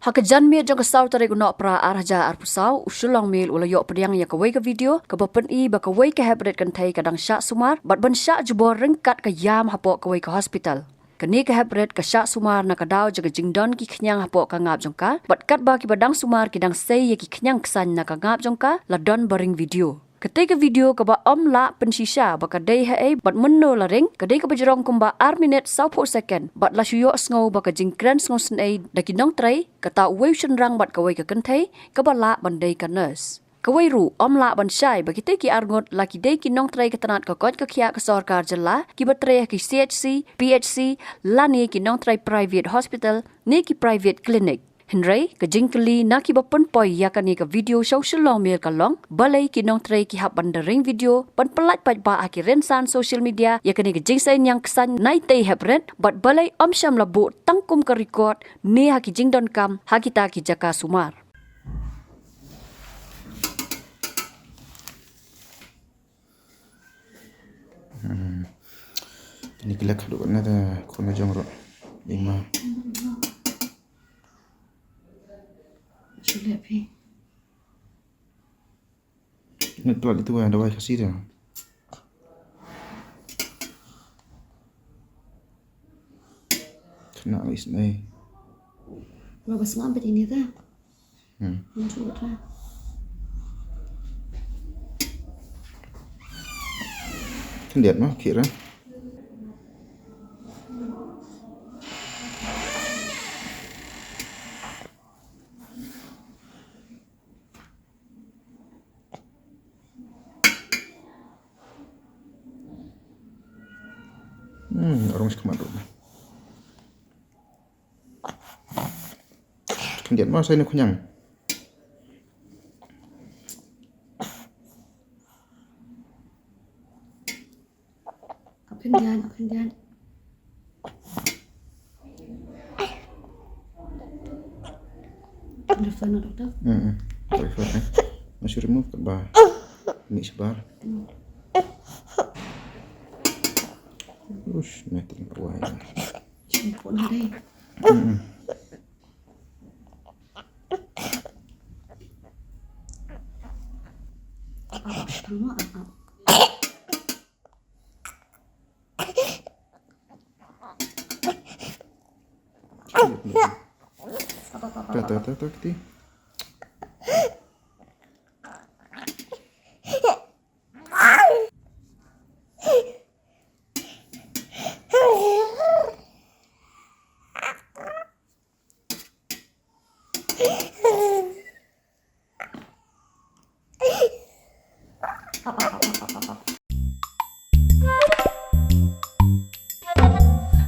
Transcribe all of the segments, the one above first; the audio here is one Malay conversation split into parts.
Hakajan mi jong kasau tare gunok pra arja arpusau Shillong Mail ula yok pediang ya kawai ke video ke bapen I ba kawai ke Heprit kan thai kadang Shah Sumar bat ban Shah jubor rengkat ke yam hapok kawai ke hospital. Kini ke Heprit ke Shah Sumar na kadau jaga jingdon ki knyang hapok ka ngap jongka bat kat ba ki badang Sumar ki dang sei ya ki knyang ksan na ka ngap jongka la don baring video. Ketika video ke ba la pensisa ba kadai hai bat menno la ring kadai ke bajrong kumba minute 20 second bat la shuyo sngo ba ka jingkran sngo snai daki Nongtrei kata wei rang bat kawai ke kenthai ke ba la bandai ka nurse. Kawai ru la ban shai ba kita ki arngot la ki dai ki Nongtrei ke tanat ka kot ka khia ka sarkar jalla ki batre ki CHC PHC la ni ki Nongtrei private hospital ni ki private clinic. Henry ke jingkeli na ki bapen poi yakani ke video Shillong Mail kalong Balei ki Nongtrei ki hap bandering video pan pelat pat ba akhiren san social media yakani ke jingsain yang kesan nai tei Heprit bat Balei sham labu tangkum ke record ni haki jingdon kam hakita ki jaka Sumar. Ini kelak duk na da khona jong ro lima Sulit pi. Nak tuat itu ada wai kasih dah. Kena wis ni. Berapa sengam bet ini dah? Muncul dah. Kan lihat mah kira. Orang sekamar dulu. Kan lihat mah saya nak kunyang. Akan dia. Telepon doktor. Telepon. Masih remove kat bar. Ni sebar. Ush, nanti kuai. Simpul hari. Sama apa? Apa kita.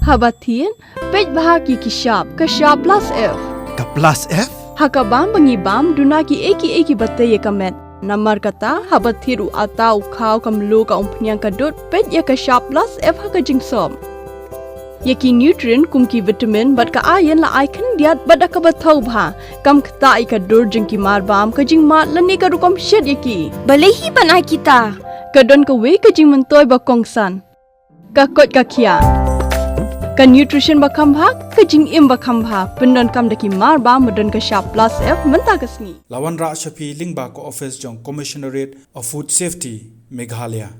Habatin, pej bahagi ki sharp plus F. Ka plus F? Hakabam bangibam duna ki eki batai ye kamet. Namar kata habatiru atau kau kamlu ka umpnyang kadut pej ya ka sharp plus F haka jingsom. Yaki nutrient kum ki vitamin bat ka iron la icon diat bat ka bathau bha kam kta I ka dur jing ki marbam ka jing mat lani ka rukom shed yaki. Balei hi banai kita. Kadon ka we ka jing mentoy ba kongsan. Ka kot ka kia. Ka nutrition bakam bha ka jing im bakam bha pendon kam daki marba modon ka sharp plus F menta kasni Lawan Ra Shafi Lingba ko office jong Commissionerate of Food Safety Meghalaya.